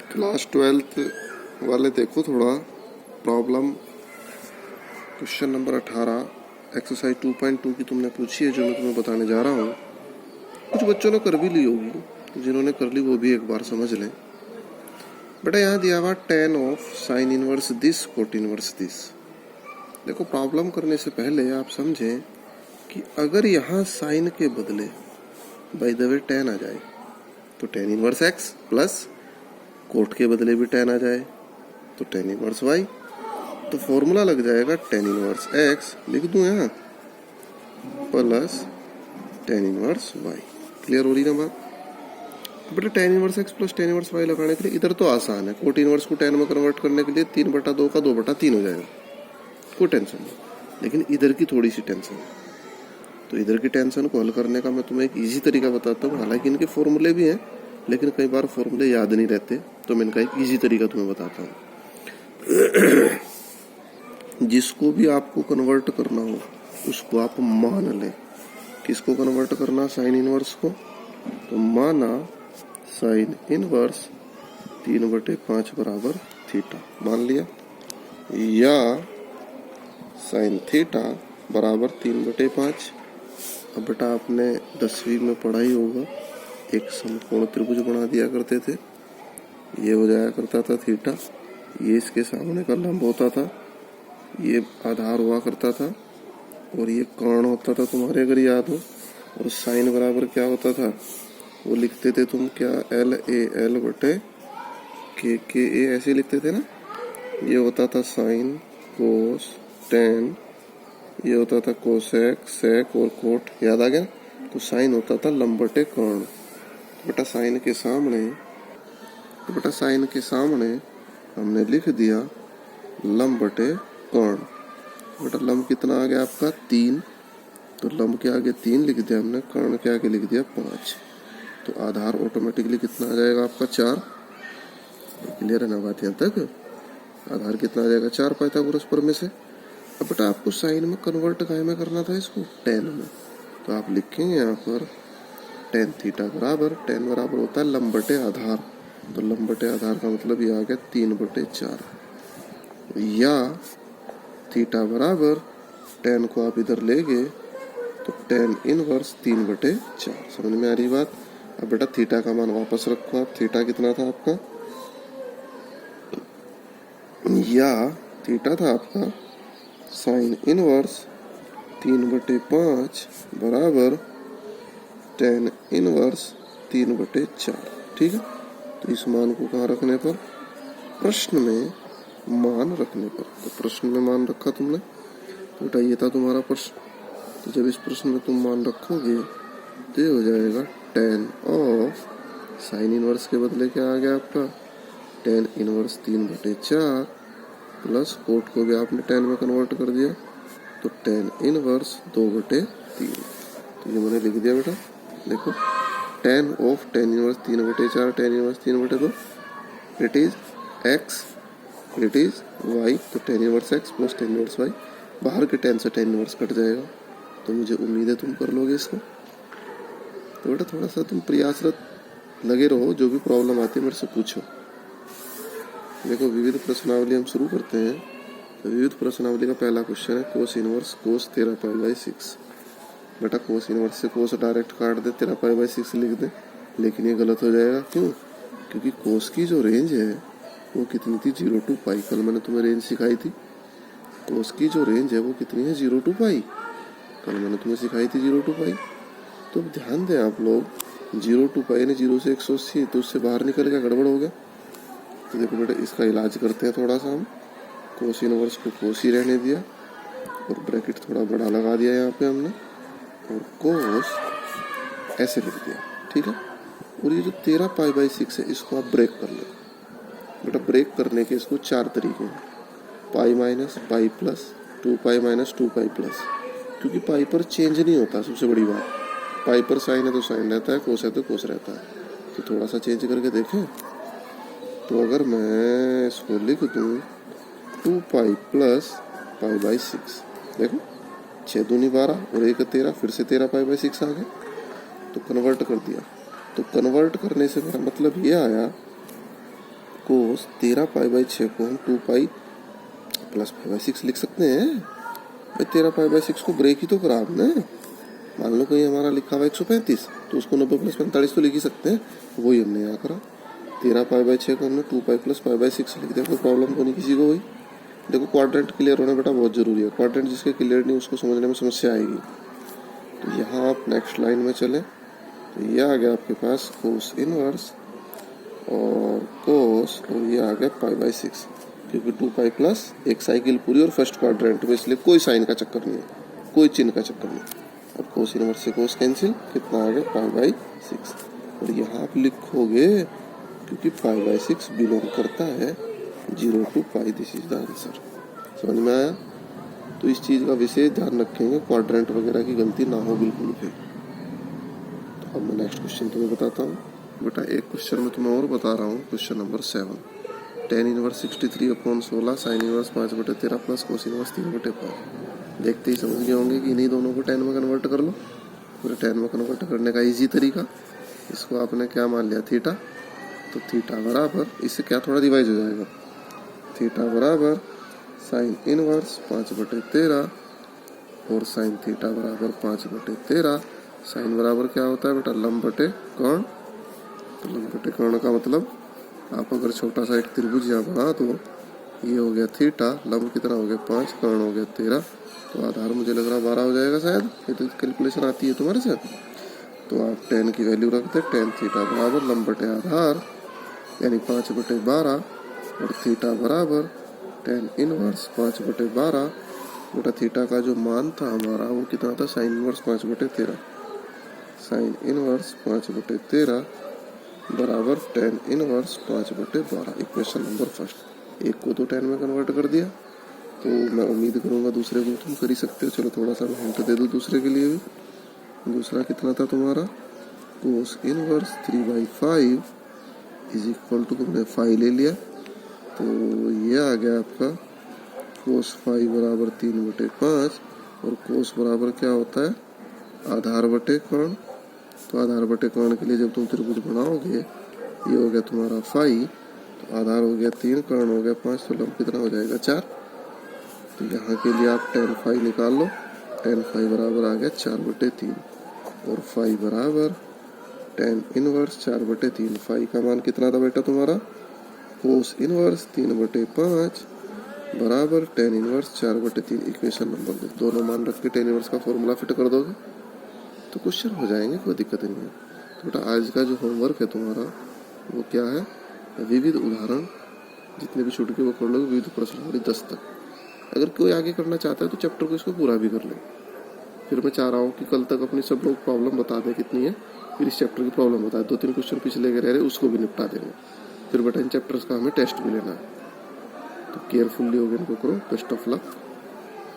Class 12th वाले देखो थोड़ा प्रॉब्लम क्वेश्चन नंबर 18 एक्सरसाइज 2.2 की तुमने पूछी है, जो मैं तुम्हें बताने जा रहा हूँ। कुछ बच्चों ने कर भी ली होगी, तो जिन्होंने कर ली वो भी एक बार समझ लें। बेटा यहाँ दिया हुआ tan of sine inverse this cot inverse this. देखो प्रॉब्लम करने से पहले आप समझें कि अगर यहाँ साइन के बदले बाय द वे tan आ जाए तो tan inverse x plus coat के बदले भी tan आ जाए तो tan इनवर्स y, तो फॉर्मूला लग जाएगा tan इनवर्स x लिख दूं यहाँ plus tan inverse y। Clear हो रही ना बात? बेटा tan inverse x plus tan inverse y लगाने के लिए इधर तो आसान है, कोट इनवर्स को tan में कन्वर्ट करने के लिए 3/2 का 2/3 हो जाएगा, कोई टेंशन नहीं। लेकिन इधर की थोड़ी सी टेंशन है, तो इधर की टेंशन को हल करने का मैं तुम्हें एक इजी तरीका बताता हूँ। हालांकि इनके फॉर्मूले भी हैं, लेकिन कई बार फॉर्मूले याद नहीं रहते, तो मैं इनका एक इजी तरीका तुम्हें बताता हूँ। जिसको भी आपको कन्वर्ट करना हो उसको आप मान लें। किसको कन्वर्ट करना? साइन इनवर्स को। तो माना साइन इनवर्स 3/5 बराबर थीटा मान लिया, या साइन थीटा बराबर 3/5। अब बेटा आपने 10वीं में पढ़ा ही होगा, एक समकोण त्रिभुज बना दिया करते थे। ये हो जाया करता था थीटा, ये इसके सामने का लंब होता था, ये आधार हुआ करता था, और ये कर्ण होता था तुम्हारे, अगर याद हो। और साइन बराबर क्या होता था? वो लिखते थे तुम क्या, LAL बटे KA ऐसे लिखते थे ना। ये होता था साइन कोस टेन, ये होता था कोसेक सेक और कोट, याद आ गया। तो साइन होता था लंब बटे कर्ण। बेटा साइन के सामने हमने लिख दिया लंब बटे कर्ण। बेटा लंब कितना आ गया आपका? 3, तो लंब के आगे 3 लिख दिया हमने, कर्ण के आगे लिख दिया 5। तो आधार ऑटोमेटिकली कितना आ जाएगा आपका? 4। क्लियर है ना बात यहाँ तक? आधार कितना आ जाएगा? 4 पाइथागोरस प्रमेय से। अब बेटा आपको साइन में कन्वर्ट काय में करना था? इसको tan में। तो आप लिखेंगे यहाँ पर tan थीटा बराबर, tan बराबर होता है लंब बटे आधार, तो लंब बटे आधार का मतलब ये आ गया 3/4, या थीटा बराबर tan को आप इधर ले गए तो tan इनवर्स 3/4। समझ में आ रही बात? अब बेटा थीटा का मान वापस रखो आप। थीटा कितना था आपका? या थीटा था आपका साइन इनवर्स 3/5 बराबर tan इनवर्स 3/4। ठीक है, तो इस मान को कहाँ रखने पर? प्रश्न में मान रखने पर। तो प्रश्न में मान रखा तुमने, तो बेटा ये था तुम्हारा प्रश्न। तो जब इस प्रश्न में तुम मान रखोगे तो ये हो जाएगा tan ऑफ साइन इनवर्स के बदले क्या आ गया आपका? tan इनवर्स 3/4 प्लस कोट को भी आपने tan में कन्वर्ट कर दिया, तो tan इनवर्स 2/3। तो ये मैंने लिख दिया बेटा, देखो tan of tan inverse 3/4 tan inverse 3/2 it is x, it is y। तो tan inverse x plus tan inverse y, बाहर के tan से tan इनवर्स कट जाएगा। तो मुझे उम्मीद है तुम कर लोगे इसको। तो बेटा थोड़ा सा तुम प्रयासरत लगे रहो, जो भी प्रॉब्लम आती है मेरे से पूछो। देखो विविध प्रश्नावली हम शुरू करते हैं। तो विविध प्रश्नावली का पहला क्वेश्चन है कोस इनवर्स कोस 13π/6। बेटा कोस इनवर्स से कोस डायरेक्ट काट दे, 13π/6 लिख दे, लेकिन ये गलत हो जाएगा। क्यों? क्योंकि कोस की जो रेंज है वो कितनी थी? 0 to π। कल मैंने तुम्हें रेंज सिखाई थी। कोस की जो रेंज है वो कितनी है? 0 to π। कल मैंने तुम्हें सिखाई थी 0 to π। तो ध्यान दें आप लोग, 0 to π यानी 0 से 180, तो उससे बाहर निकल गया, गड़बड़ हो गया। तो देखो बेटा इसका इलाज करते हैं थोड़ा सा हम। कोस इनवर्स को कोस ही रहने दिया, और ब्रैकेट थोड़ा बड़ा लगा दिया यहाँ पे हमने, और कोस ऐसे लिख दिया। ठीक है, और ये जो 13π/6 है इसको आप ब्रेक कर लो। बेटा ब्रेक करने के इसको 4 तरीके हैं, pi minus, pi plus, 2π minus, 2π plus. क्योंकि पाई पर चेंज नहीं होता, सबसे बड़ी बात। पाई पर साइन है तो साइन रहता है, कोस है तो कोस रहता है। तो थोड़ा सा चेंज करके देखें। तो अगर मैं इसको लिख दूं 2π प्लस π/6, देखो 6 दूनी 12 और 1 13, फिर से 13π/6 आ गया, तो कन्वर्ट कर दिया। तो कन्वर्ट करने से मेरा मतलब ये आया कोस 13π/6 को हम 2π प्लस 5/6 लिख सकते हैं। भाई 13π/6 को ब्रेक ही तो करा हमने। मान लो कहीं हमारा लिखा हुआ 135 तो उसको 90 + 45 तो लिख ही सकते हैं, वही हमने यहाँ करा। 13π/6 को हमने 2π + 5/6 लिख दिया, कोई प्रॉब्लम तो नहीं किसी को हुई। देखो क्वाड्रेंट क्लियर होना बेटा बहुत ज़रूरी है, क्वाड्रेंट जिसके क्लियर नहीं उसको समझने में समस्या आएगी। तो यहाँ आप नेक्स्ट लाइन में चले तो ये आ गया आपके पास कोस इनवर्स और कोस, और ये आ गया π/6, क्योंकि 2π प्लस एक साइकिल पूरी और फर्स्ट क्वाड्रेंट में, इसलिए कोई साइन का चक्कर नहीं है, कोई चिन्ह का चक्कर नहीं। अब कोस इनवर्स से कोस कैंसिल, कितना आ गया π/6। और यहाँ आप लिखोगे क्योंकि π/6 बिलोंग करता है 0 to π, this is the answer. समझ में आया? तो इस चीज़ का विशेष ध्यान रखेंगे, क्वाड्रेंट वगैरह की गलती ना हो बिल्कुल भी। तो अब मैं नेक्स्ट क्वेश्चन तुम्हें बताता हूँ बेटा। एक क्वेश्चन में तुम्हें और बता रहा हूँ, question number 7। tan inverse 63/16 sin inverse 5/13 plus cos inverse 3/5। देखते ही समझ गए होंगे कि इन्हीं दोनों को tan में कन्वर्ट कर लो। पूरे tan में कन्वर्ट करने का इजी तरीका, इसको आपने क्या मान लिया, थीटा। तो थीटा बराबर, इससे क्या थोड़ा डिवाइड हो जाएगा, थीटा बराबर साइन इनवर्स 5/13 और साइन थीटा बराबर 5/13। साइन बराबर क्या होता है बेटा, लंब बटे कर्ण। तो लंब बटे कर्ण का मतलब आप अगर छोटा सा एक त्रिभुज यहाँ बना तो ये हो गया थीटा, लंब कितना हो गया 5, कर्ण हो गया 13, तो आधार मुझे लग रहा 12 हो जाएगा शायद, ये तो कैलकुलेशन आती है तुम्हारे से। तो आप tan की वैल्यू रखते हैं, tan थीटा बराबर लंब बटे आधार यानी 5/12 और थीटा बराबर tan इनवर्स 5/12। बेटा थीटा का जो मान था हमारा वो कितना था, साइन इनवर्स 5/13, साइन इनवर्स 5/13 बराबर tan inverse 5/12। Equation number first. एक को तो tan में कन्वर्ट कर दिया, तो मैं उम्मीद करूँगा दूसरे को तुम कर ही सकते हो। चलो थोड़ा सा मैं हिंट दे दूँ दूसरे के लिए भी। दूसरा कितना था तुम्हारा, cos inverse 3/5 is equal to, तुमने 5 ले लिया तो ये आ गया आपका कोस 5 बराबर 3/5 और कोस बराबर क्या होता है, आधार बटे कर्ण। तो आधार बटे कर्ण के लिए जब तुम त्रिभुज बनाओगे, ये हो गया तुम्हारा 5, तो आधार हो गया 3, कर्ण हो गया 5, तो लंब कितना हो जाएगा 4। तो यहाँ के लिए आप tan 5 निकाल लो, tan 5 बराबर आ गया 4/3 और 5 बराबर tan इनवर्स 4/3। 5 का मान कितना था बेटा तुम्हारा, कोस इनवर्स 3/5 बराबर tan इनवर्स 4/3। इक्वेशन नंबर 2, दोनों मान रख के tan इनवर्स का फॉर्मूला फिट कर दोगे तो क्वेश्चन हो जाएंगे, कोई दिक्कत नहीं है। तो बेटा आज का जो होमवर्क है तुम्हारा वो क्या है, विविध उदाहरण जितने भी छूट के वो कर लो, विविध प्रश्नावली 10 तक। अगर कोई आगे करना चाहता है तो चैप्टर को इसको पूरा भी कर ले। फिर मैं चाह रहा हूँ कि कल तक अपनी सब लोग प्रॉब्लम बता दें कितनी है, फिर इस चैप्टर की प्रॉब्लम बता दें, 2-3 क्वेश्चन पिछले के रह रहे उसको भी निपटा देंगे। फिर बेटा इन चैप्टर्स का हमें टेस्ट भी लेना है, तो केयरफुल्ली होकर इनको करो। Best of luck.